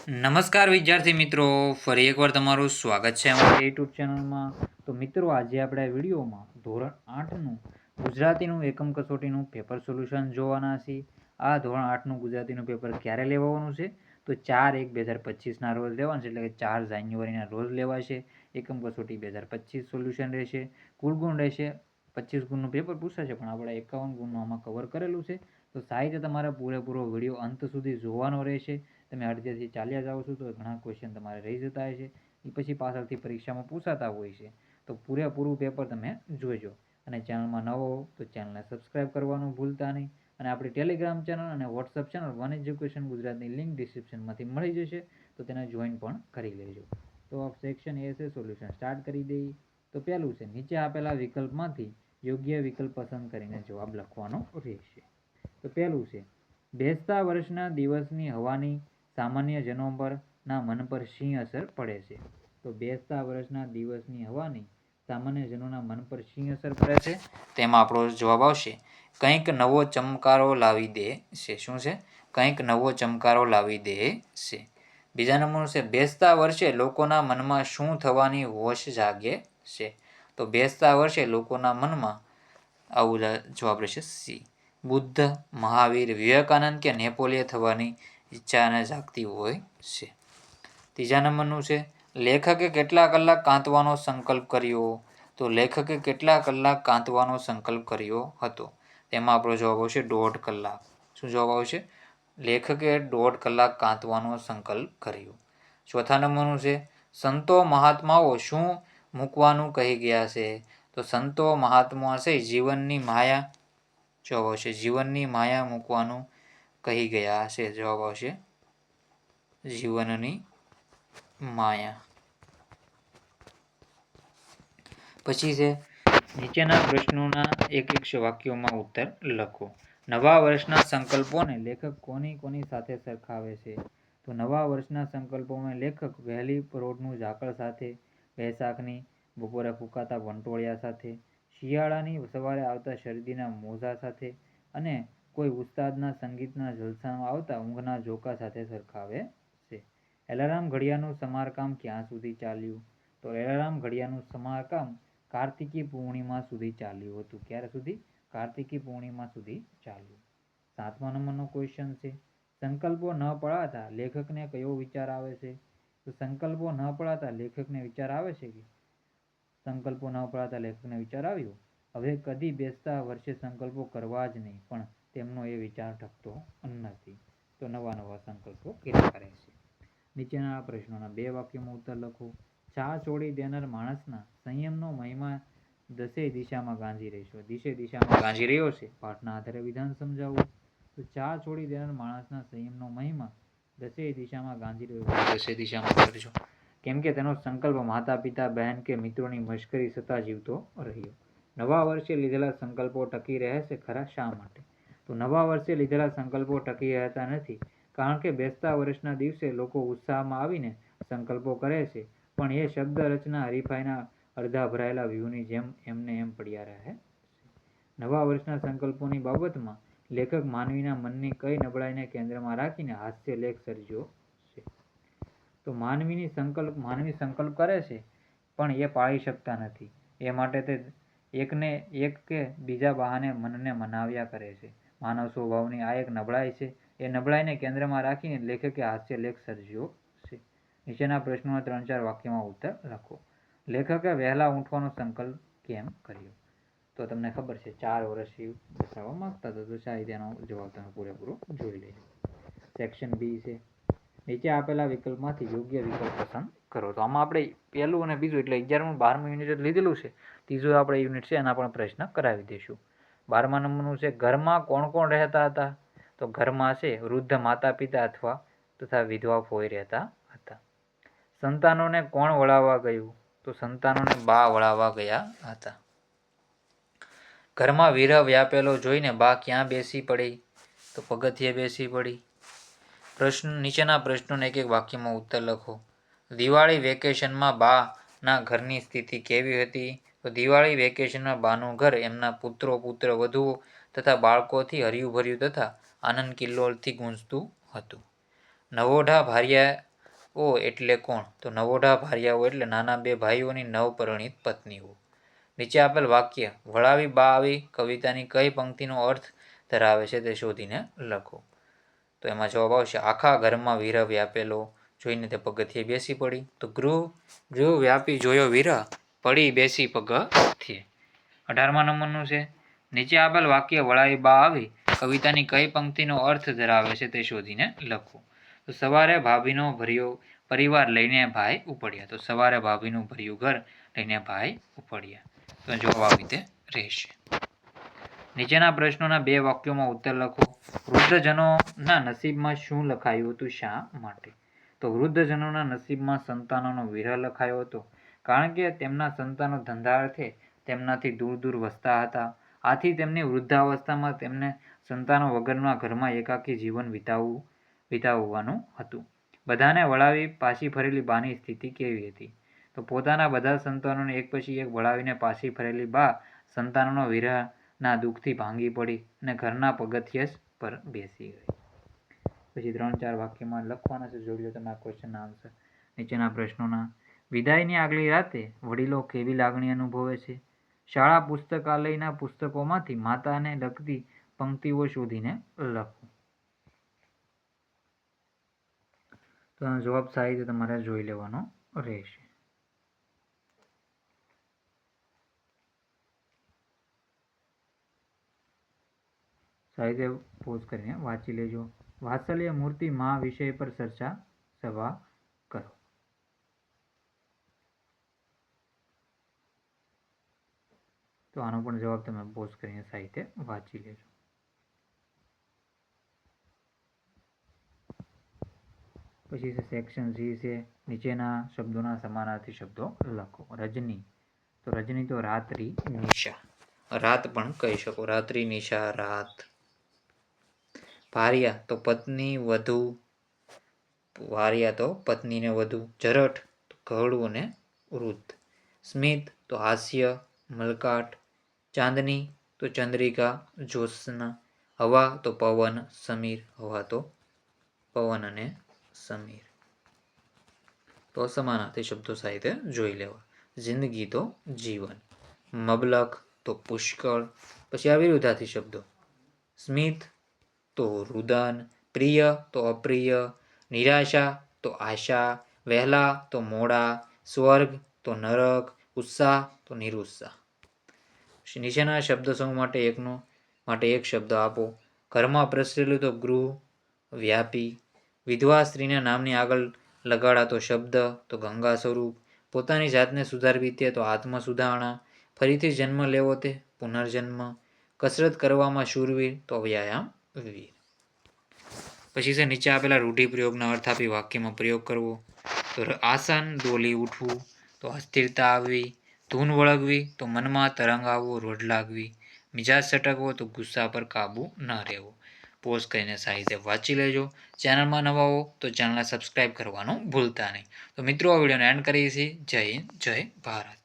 નમસ્કાર વિદ્યાર્થી મિત્રો, ફરી એકવાર તમારું સ્વાગત છે અમારી યુટ્યુબ ચેનલમાં. તો મિત્રો, આજે આપણે આ વિડીયોમાં ધોરણ 8નું ગુજરાતીનું એકમ કસોટીનું પેપર સોલ્યુશન જોવાના છીએ. આ ધોરણ 8નું ગુજરાતીનું પેપર ક્યારે લેવાનું છે? તો 4/1/2025ના રોજ લેવાનું છે, એટલે કે 4 જાન્યુઆરીના રોજ લેવાશે. એકમ કસોટી 2025 સોલ્યુશન રહેશે. કુલ ગુણ રહેશે 25 ગુણનું પેપર પૂછાશે, પણ આપણે 51 ગુણનું આમાં કવર કરેલું છે. તો સાહિત્ય તમારે પૂરેપૂરો વિડીયો અંત સુધી જોવાનો રહેશે. તમે અડધેથી ચાલ્યા જાઓ છો તો ઘણા ક્વેશ્ચન તમારે રહી જતા હોય છે, એ પછી પાછળથી પરીક્ષામાં પૂછાતા હોય છે. તો પૂરેપૂરું પેપર તમે જોઈજો. અને ચેનલમાં નવો હો તો ચેનલને સબસ્ક્રાઈબ કરવાનું ભૂલતા નહીં. અને આપણી ટેલિગ્રામ ચેનલ અને વોટ્સઅપ ચેનલ વન એજ્યુકેશન ગુજરાતની લિંક ડિસ્ક્રિપ્શનમાંથી મળી જશે, તો તેને જોઈન પણ કરી લેજો. તો સેક્શન એ છે સોલ્યુશન સ્ટાર્ટ કરી દઈએ. તો પહેલું છે, નીચે આપેલા વિકલ્પમાંથી યોગ્ય વિકલ્પ પસંદ કરીને જવાબ લખવાનો રહેશે. તો પહેલું છે, બેસતા વર્ષના દિવસની હવાની સામાન્ય જનો પરના મન પર શી અસર પડે છે? તો બેસતા વર્ષના દિવસની હવાની સામાન્ય જનોના મન પર શી અસર પડે છે? તેમાં આપણો જવાબ આવશે કંઈક નવો ચમકારો લાવી દે છે. શું છે? કંઈક નવો ચમકારો લાવી દે છે. બીજા નંબરનું છે, બેસતા વર્ષે લોકોના મનમાં શું થવાની હોશ જાગે છે? તો બેસતા વર્ષે લોકોના મનમાં આવું જવાબ રહેશે સી. બુદ્ધ, મહાવીર, વિવેકાનંદ કે નેપોલિયન થવાની ઈચ્છાને જાગતી હોય છે. ત્રીજા નંબરનું છે, લેખકે કેટલા કલાક કાંતવાનો સંકલ્પ કર્યો? તો લેખકે કેટલા કલાક કાંતવાનો સંકલ્પ કર્યો હતો? તેમાં આપણો જવાબ આવશે 1.5 કલાક. શું જવાબ આવશે? લેખકે 1.5 કલાક કાંતવાનો સંકલ્પ કર્યો. ચોથા નંબરનું છે, સંતો મહાત્માઓ શું મૂકવાનું કહી ગયા છે? તો સંતો મહાત્મા છે જીવનની માયા, જવાબ આવશે જીવનની માયા મૂકવાનું કહી ગયા છે. જવાબ આવશે જીવનની માયા. પછી છે, નીચેના પ્રશ્નોના એક વાક્યોમાં ઉત્તર લખો. નવા વર્ષના સંકલ્પોને લેખક કોની સાથે સરખાવે છે? તો નવા વર્ષના સંકલ્પોમાં લેખક વહેલી પરોઢનું ઝાકળ સાથે, વૈશાખની બપોરે ફૂંકાતા વંટોળિયા સાથે, શિયાળાની સવારે આવતા શરદીના મોજા સાથે અને કોઈ ઉસ્તાદના સંગીતના જલસામાં આવતા ઊંઘના ઝોકા સાથે સરખાવે છે. એલાર્મ ઘડિયાળનું સમારકામ ક્યાં સુધી ચાલ્યું? તો એલાર્મ ઘડિયાળનું સમારકામ કાર્તિકી પૂર્ણિમા સુધી ચાલ્યું હતું. ક્યારે સુધી? કાર્તિકી પૂર્ણિમા સુધી ચાલ્યું. 7મા નંબરનો ક્વેશ્ચન છે, સંકલ્પો ન પડાતા લેખકને કયો વિચાર આવે છે? તો સંકલ્પો ન પડાતા લેખકને વિચાર આવે છે કે સંકલ્પો ન પડાતા લેખકને વિચાર આવ્યો, હવે કદી બેસતા વર્ષે સંકલ્પો કરવા જ નહીં, પણ તેમનો એ વિચાર ટકતો નથી. તો નવા સંકલ્પો કેટલા કરે છે? નીચેના પ્રશ્નોના 2 વાક્યોમાં ઉત્તર લખો. ચા છોડી દેનાર માણસના સંયમનો મહિમા દસે દિશામાં ગાંજી રહેશો. દિશામાં ગાંજી રહ્યો છે. પાઠના આધારે વિધાન સમજાવવું. તો ચા છોડી દેનાર માણસના સંયમનો મહિમા દસે દિશામાં ગાંજી રહ્યો. દસે દિશામાં કરજો, કેમ કે તેનો સંકલ્પ માતા પિતા, બહેન કે મિત્રોની મશ્કરી છતાં જીવતો રહ્યો. નવા વર્ષે લીધેલા સંકલ્પો ટકી રહે છે ખરા? શા માટે? તો નવા વર્ષે લીધેલા સંકલ્પો ટકી રહેતા નથી, કારણ કે બેસતા વર્ષના દિવસે લોકો ઉત્સાહમાં આવીને સંકલ્પો કરે છે, પણ એ શબ્દ રચના હરીફાઈના અડધા ભરાયેલા વ્યૂહની જેમ એમને એમ પડ્યા રહે છે. નવા વર્ષના સંકલ્પોની બાબતમાં લેખક માનવીના મનની કઈ નબળાઈને કેન્દ્રમાં રાખીને હાસ્યલેખ સર્જ્યો છે? તો માનવી સંકલ્પ કરે છે, પણ એ પાળી શકતા નથી. એ માટે તે એક કે બીજા બહાને મનને મનાવ્યા કરે છે. માનવ સ્વભાવની આ એક નબળાઈ છે. એ નબળાઈને કેન્દ્રમાં રાખીને લેખકે હાસ્યલેખ સર્જ્યો છે. નીચેના પ્રશ્નોના 3-4 વાક્યમાં ઉત્તર લખો. લેખકે વહેલા ઉઠવાનો સંકલ્પ કેમ કર્યો? તો તમને ખબર છે 4 વર્ષથી બેસાડવા માંગતા હતા, તો સાહિત્યનો જવાબ તમે પૂરેપૂરો જોઈ લેજો. સેક્શન બી છે, નીચે આપેલા વિકલ્પમાંથી યોગ્ય વિકલ્પ પસંદ કરો. તો આમાં આપણે પહેલું અને બીજું એટલે 11મું 12મું યુનિટ લીધેલું છે. ત્રીજું આપણે યુનિટ છે એના પણ પ્રશ્ન કરાવી દઈશું. 12મા નંબરનું છે, ઘરમાં કોણ કોણ રહેતા હતા? તો ઘરમાં છે વૃદ્ધ માતા પિતા તથા વિધવા ફોઈ રહેતા હતા. સંતાનોને કોણ વળાવવા ગયું? તો સંતાનોને બા વળાવવા ગયા હતા. ઘરમાં વિરહ વ્યાપેલો જોઈને બા ક્યાં બેસી પડી? તો પગથિયે બેસી પડી. નીચેના પ્રશ્નોને એક વાક્યમાં ઉત્તર લખો. દિવાળી વેકેશનમાં બાના ઘરની સ્થિતિ કેવી હતી? તો દિવાળી વેકેશનમાં બાનું ઘર એમના પુત્રો, પુત્રવધુઓ તથા બાળકોથી હર્યું ભર્યું તથા આનંદ કિલ્લોલથી ગુંજતું હતું. નવોઢા ભાર્યા ઓ એટલે કોણ? તો નવોઢા ભાર્યાઓ એટલે નાના બે ભાઈઓની નવપરિણીત પત્નીઓ. નીચે આપેલ વાક્ય વળાવી બા આવી કવિતાની કઈ પંક્તિનો અર્થ ધરાવે છે તે શોધીને લખો. તો એમાં જવાબ આવશે આખા ઘરમાં વિરહ વ્યાપેલો, જોઈને તે પગથિયે બેસી પડી. તો ગૃહ વ્યાપી જોયો વિરહ, પડી બેસી પગથિયે. 18મા નંબરનું છે નીચે આપેલ વાક્ય વળાવી બા આવી કવિતાની કઈ પંક્તિનો અર્થ ધરાવે છે તે શોધીને લખો. તો સવારે ભાભીનો ભર્યો પરિવાર લઈને ભાઈ ઉપડ્યા. તો સવારે ભાભીનું ભર્યું ઘર લઈને ભાઈ ઉપડ્યા. તો જવાબ આવી રીતે રહેશે. નીચેના પ્રશ્નોના 2 વાક્યોમાં ઉત્તર લખો. વૃદ્ધજનોના નસીબમાં શું લખાયું હતું, શા માટે? તો વૃદ્ધજનોના નસીબમાં સંતાનોનો વિરહ લખાયો હતો, કારણ કે તેમના સંતાનો ધંધા અર્થે તેમનાથી દૂર દૂર વસતા હતા. આથી તેમની વૃદ્ધાવસ્થામાં તેમને સંતાનો વગરના ઘરમાં એકાકી જીવન વિતાવવાનું હતું. બધાને વળાવી પાછી ફરેલી બાની સ્થિતિ કેવી હતી? તો પોતાના બધા સંતાનોને એક પછી એક વળાવીને પાછી ફરેલી બા સંતાનોનો વિરહના દુઃખથી ભાંગી પડી અને ઘરના પગથિયે પર બેસી ગઈ. પછી 3-4 વાક્યમાં લખવાના છે. જોઈ લો તમે આ ક્વેશ્ચનના આન્સર. નીચેના પ્રશ્નોના વિદાયની આગલી રાતે વડીલો કેવી લાગણી અનુભવે છે? શાળા પુસ્તકાલયના પુસ્તકોમાંથી માતાને લગતી પંક્તિઓ શોધીને લખો. તો જવાબ સાહિત્ય તમારે જોઈ લેવાનો રહેશે. સાહિત્ય પોઝ કરીને વાંચી લેજો. વાત્સલ્ય મૂર્તિ માં વિષય પર ચર્ચા સભા કરો. તો આનો પણ જવાબ તમે પોઝ કરીને સાહિત્ય વાંચી લેજો. પછી છે સેક્શન સી છે નીચેના શબ્દોના સમાનાર્થી શબ્દો લખો. રજની તો રજની તો રાત્રિ નિશા, રાત પણ કહી શકો. રાત્રિ નિશા રાત. ભાર્યા તો પત્ની વધુ, ભાર્યા તો પત્નીને વધુ. જરઠ તો ઘરડું અને વૃદ્ધ. સ્મિત તો હાસ્ય મલકાટ. ચાંદની તો ચંદ્રિકા જ્યોત્સના. હવા તો પવન સમીર, હવા તો પવન અને સમીર. તો સમાનાર્થી શબ્દો સાથે જોઈ લેવા. જિંદગી તો જીવન. મબલખ તો પુષ્કળ. પછી આ વિરુદ્ધાર્થી શબ્દો. સ્મિત તો રુદન. પ્રિય તો અપ્રિય. નિરાશા તો આશા. વહેલા તો મોડા. સ્વર્ગ તો નરક. ઉત્સાહ તો નિરુત્સાહ. નીચેના શબ્દ સમૂહ માટે એક શબ્દ આપો. ઘરમાં પ્રસરેલું તો ગૃહ વ્યાપી. વિધવા સ્ત્રીના નામની આગળ લગાડાતો શબ્દ તો ગંગા સ્વરૂપ. પોતાની જાતને સુધારવી તે તો આત્મ સુધારણા. ફરીથી જન્મ લેવો તે પુનર્જન્મ. કસરત કરવામાં શૂરવીર તો વ્યાયામ વીર. પછી છે નીચે આપેલા રૂઢિપ્રયોગના અર્થ આપી વાક્યમાં પ્રયોગ કરવો. તો આસન ડોલી ઉઠવું તો અસ્થિરતા આવવી. ધૂન વળગવી તો મનમાં તરંગ આવવો, રોડ લાગવી. મિજાજ સટકવો તો ગુસ્સા પર કાબુ ન રહેવો. પોઝ કરીને સાહિત્ય વાંચી લેજો. ચેનલમાં નવા હો તો ચેનલને સબસ્ક્રાઈબ કરવાનું ભૂલતા નહીં. તો મિત્રો આ વિડીયોને એન્ડ કરીએ છીએ. જય હિન્દ, જય ભારત.